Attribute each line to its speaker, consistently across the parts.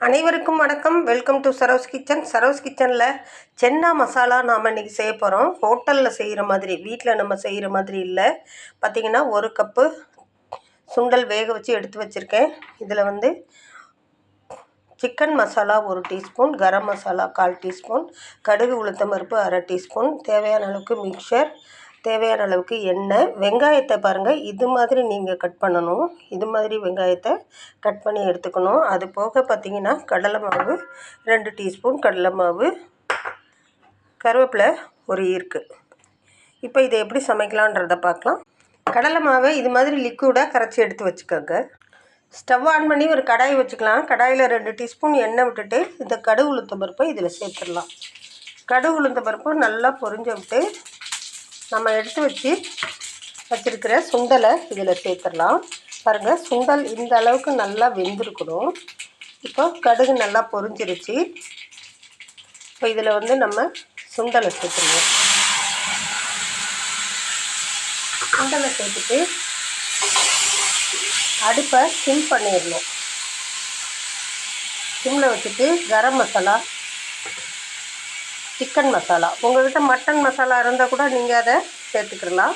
Speaker 1: அனைவருக்கும் வணக்கம். Welcome to Saro's kitchen. Saro's கிச்சனில் சென்னா மசாலா நாம் இன்றைக்கி செய்ய போகிறோம். ஹோட்டலில் செய்கிற மாதிரி, வீட்டில் நம்ம செய்கிற மாதிரி இல்லை. பார்த்திங்கன்னா 1 கப்பு சுண்டல் வேக வச்சு எடுத்து வச்சுருக்கேன். இதில் chicken masala 1 teaspoon, garam masala 1/4 teaspoon, கடுகு உளுத்தம்பருப்பு 1/2 டீஸ்பூன், தேவையான அளவுக்கு மிக்சர், தேவையான அளவுக்கு எண்ணெய். வெங்காயத்தை பாருங்கள், இது மாதிரி நீங்கள் கட் பண்ணணும். இது மாதிரி வெங்காயத்தை கட் பண்ணி எடுத்துக்கணும். அது போக பார்த்திங்கன்னா கடலை மாவு 2 டீஸ்பூன், கடலை மாவு, கருவேப்பிலை 1 ஈர்க்கு. இப்போ இதை எப்படி சமைக்கலான்றதை பார்க்கலாம். கடலை மாவை இது மாதிரி லிக்விடாக கரைச்சி எடுத்து வச்சுக்கோங்க. ஸ்டவ் ஆன் பண்ணி ஒரு கடாய் வச்சுக்கலாம். கடாயில் 2 டீஸ்பூன் எண்ணெய் விட்டுட்டு இந்த கடுகு உளுத்தம்பருப்பை இதில் சேர்த்துடலாம். கடுகு உளுத்தம்பருப்பு நல்லா பொரிஞ்ச விட்டு நம்ம எடுத்து வச்சுருக்கிற சுண்டலை இதில் சேர்த்துடலாம். பாருங்கள், சுண்டல் இந்த அளவுக்கு நல்லா வெந்திருக்கணும். இப்போ கடுகு நல்லா பொரிஞ்சிருச்சு. இப்போ இதில் நம்ம சுண்டலை சேர்த்துருவோம். சுண்டலை சேர்த்துட்டு அடுப்பை சிம் பண்ணிடணும். சிம்மில் வச்சுட்டு கரம் மசாலா, சிக்கன் மசாலா, உங்கள்கிட்ட மட்டன் மசாலா இருந்தால் கூட நீங்கள் அதை சேர்த்துக்கலாம்.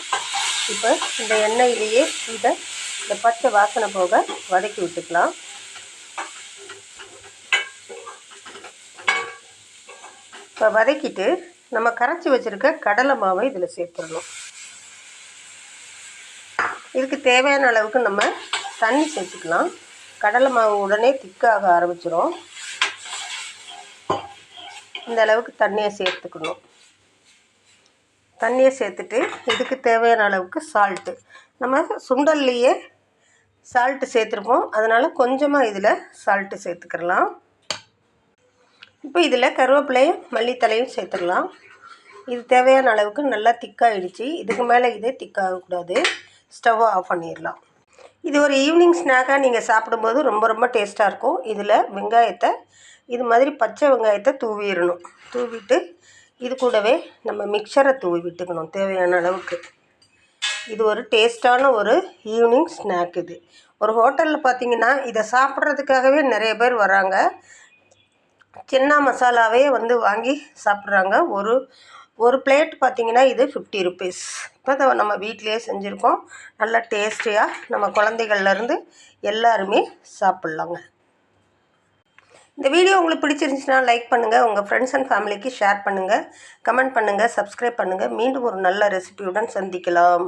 Speaker 1: இப்போ இந்த எண்ணெயிலேயே இந்த பச்சை வாசனை போக வதக்கி விட்டுக்கலாம். இப்போ வதக்கிட்டு நம்ம கரைச்சி வச்சுருக்க கடலை மாவை இதில் சேர்த்துடணும். இதுக்கு தேவையான அளவுக்கு நம்ம தண்ணி சேர்த்துக்கலாம். கடலை மாவு உடனே திக்காக ஆரம்பிச்சிடும். இந்த அளவுக்கு தண்ணியை சேர்த்துக்கணும். தண்ணியை சேர்த்துட்டு இதுக்கு தேவையான அளவுக்கு சால்ட்டு, நம்ம சுண்டல்லையே சால்ட்டு சேர்த்துருப்போம், அதனால் கொஞ்சமாக இதில் சால்ட்டு சேர்த்துக்கலாம். இப்போ இதில் கருவேப்பிலையும் மல்லித்தலையும் சேர்த்துக்கலாம். இது தேவையான அளவுக்கு நல்லா திக்காகிடுச்சு. இதுக்கு மேலே இதே திக்காகக்கூடாது. ஸ்டவ்வை ஆஃப் பண்ணிடலாம். இது ஒரு ஈவினிங் ஸ்நாக்காக நீங்கள் சாப்பிடும்போது ரொம்ப ரொம்ப டேஸ்ட்டாக இருக்கும். இதில் வெங்காயத்தை இது மாதிரி பச்சை வெங்காயத்தை தூவிடணும். தூவிட்டு இது கூடவே நம்ம மிக்சரை தூவி விட்டுக்கணும் தேவையான அளவுக்கு. இது ஒரு டேஸ்ட்டான ஒரு ஈவினிங் ஸ்நாக். இது ஒரு ஹோட்டலில் பார்த்திங்கன்னா இதை சாப்பிட்றதுக்காகவே நிறைய பேர் வராங்க. சென்னா மசாலாவே வாங்கி சாப்பிட்றாங்க. ஒரு பிளேட் பார்த்திங்கன்னா இது 50 ருபீஸ். இப்போ நம்ம வீட்டிலையே செஞ்சுருக்கோம். நல்லா டேஸ்டியாக நம்ம குழந்தைகள்லேருந்து எல்லாருமே சாப்பிட்லாங்க. இந்த வீடியோ உங்களுக்கு பிடிச்சிருந்துச்சுன்னா லைக் பண்ணுங்கள், உங்கள் ஃப்ரெண்ட்ஸ் அண்ட் ஃபேமிலிக்கு ஷேர் பண்ணுங்கள், கமெண்ட் பண்ணுங்கள், சப்ஸ்கிரைப் பண்ணுங்கள். மீண்டும் ஒரு நல்ல ரெசிபியுடன் சந்திக்கலாம்.